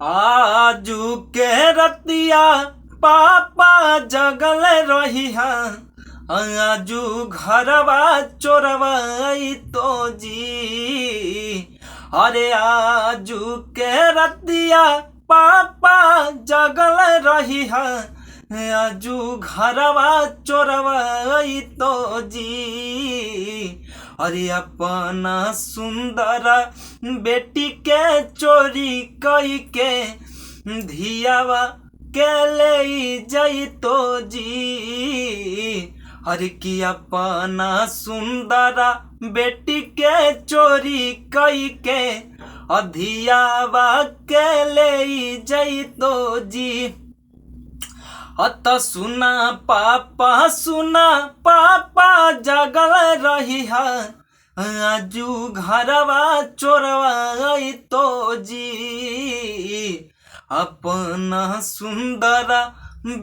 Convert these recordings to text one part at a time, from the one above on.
आजू के रतिया पापा जगल रही आजू घरवा चोरवाई तो जी। अरे आजू के रतिया पापा जगल रही आजू घरवा चोरवाई तो जी। अरे अपना सुंदर बेटी के चोरी कई के धियावा के ले जाई तो जी। अरे कि अपना सुंदर बेटी के चोरी कई के धियावा के ले जाई तो जी। अत सुना पापा जगल रही आजू घरवा चोरवाई तो जी। अपना सुंदर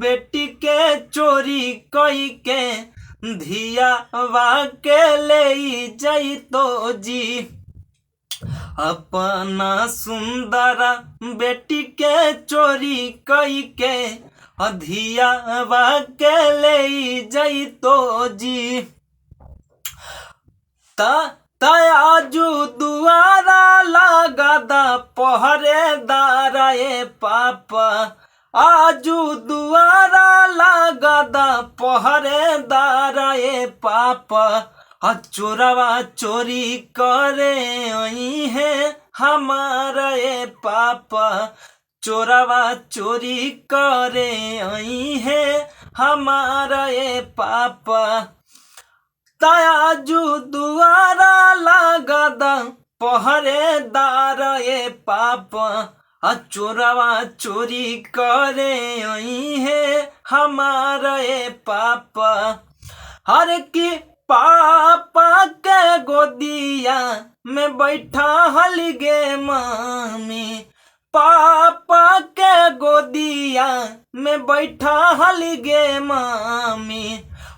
बेटी के चोरी कई के धियावा के ले जाई तो जी। अपना सुंदर बेटी के चोरी कई के धियावा के ले जाई तो जी। आजू दुआरा लगादा पहरेदार ए पापा आजू दुआरा लगादा पहरेदार ए पापा चोरवा चोरी करे आई है हमारा ए पापा चोरवा चोरी करे आई है हमारा ए पापा। आजू दुआरा लगादा पहरेदार ए पापा चोरवा चोरी करे आई है हमारा ए पापा। हर की पापा के गोदिया में बैठा हली गे मामी पापा के गोदिया में बैठा हली गे मामी।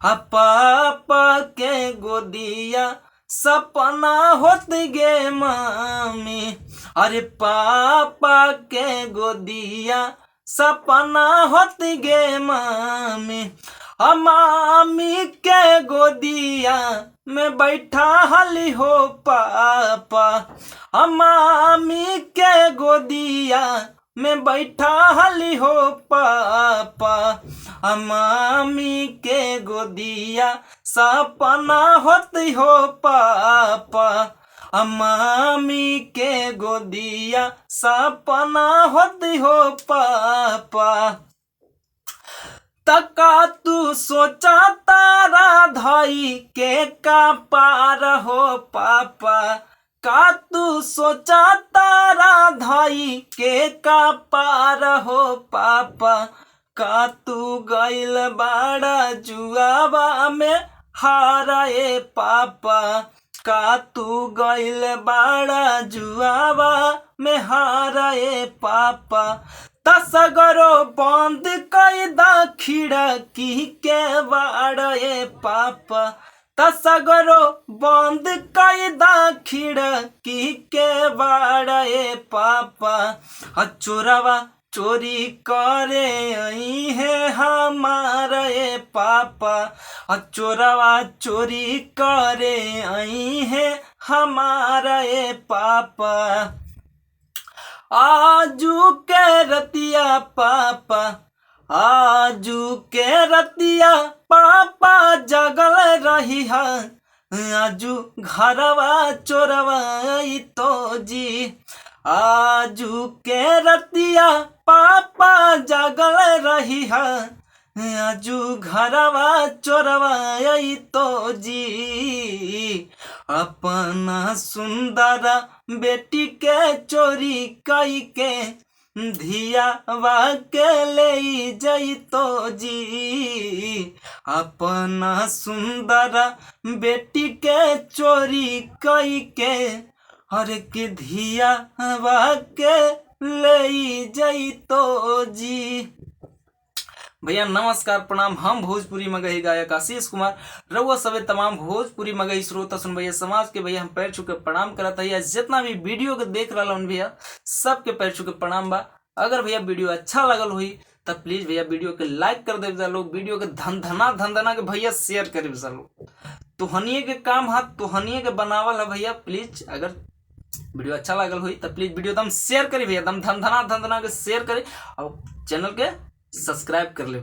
पापा के गोदिया सपना होत गे मामी। अरे पापा के गोदिया सपना होत गे मामी। मामी के गोदिया में बैठा हली हो पापा मामी के गोदिया में बैठा हली हो पापा। मामी के गोदिया सपना होती हो पापा मामी के गोदिया सपना होती हो पापा। तका तू सोचा तारा धाई के का पार हो पापा का तू सोचा तारा धाई के का पार हो पापा का तू गइल बाड़ा जुआवा में हारा ए पापा का तू गइल बाड़ा जुआवा में हारा ए पापा। तसगरो बंद कई दा खिड़की के बाड़ा ए पापा तसगरो बंद कई दा खिड़की के बाड़ा ए पापा। चोरवा चोरी करे आई है हमारा ए पापा चोरवा चोरी करे आई है हमारा ए पापा। आजू के रतिया पापा आजू के रतिया पापा जगल रही आजू घरवा चोरवाई तो जी। आजू के रतिया पापा जगल रही आजू घरवा चोरवाई तो जी। अपना सुंदर बेटी के चोरी कई के धियावा के ले जाई तो जी। अपना सुंदर बेटी के चोरी कई के हर के धियावा के ले जाई तो जी। भैया नमस्कार प्रणाम। हम भोजपुरी मगही गायक आशीष कुमार रउआ सभी तमाम भोजपुरी मगही श्रोता सुन भैया समाज के भैया हम पैर छू के प्रणाम करत है। जितना भी वीडियो के देख रहा भैया सबके पैर छू के प्रणाम बा। अगर भैया वीडियो अच्छा लगल हुई तब प्लीज भैया वीडियो के लाइक कर दे लोग, वीडियो के धन धना के भैया शेयर करे लोग। तुहनिए के काम हाथ तुहनिए के बनावल है भैया। प्लीज अगर वीडियो अच्छा लगल हुई तब प्लीज वीडियो दम शेयर करी भैया, दम धन धना के शेयर करे और चैनल के सब्सक्राइब कर ले।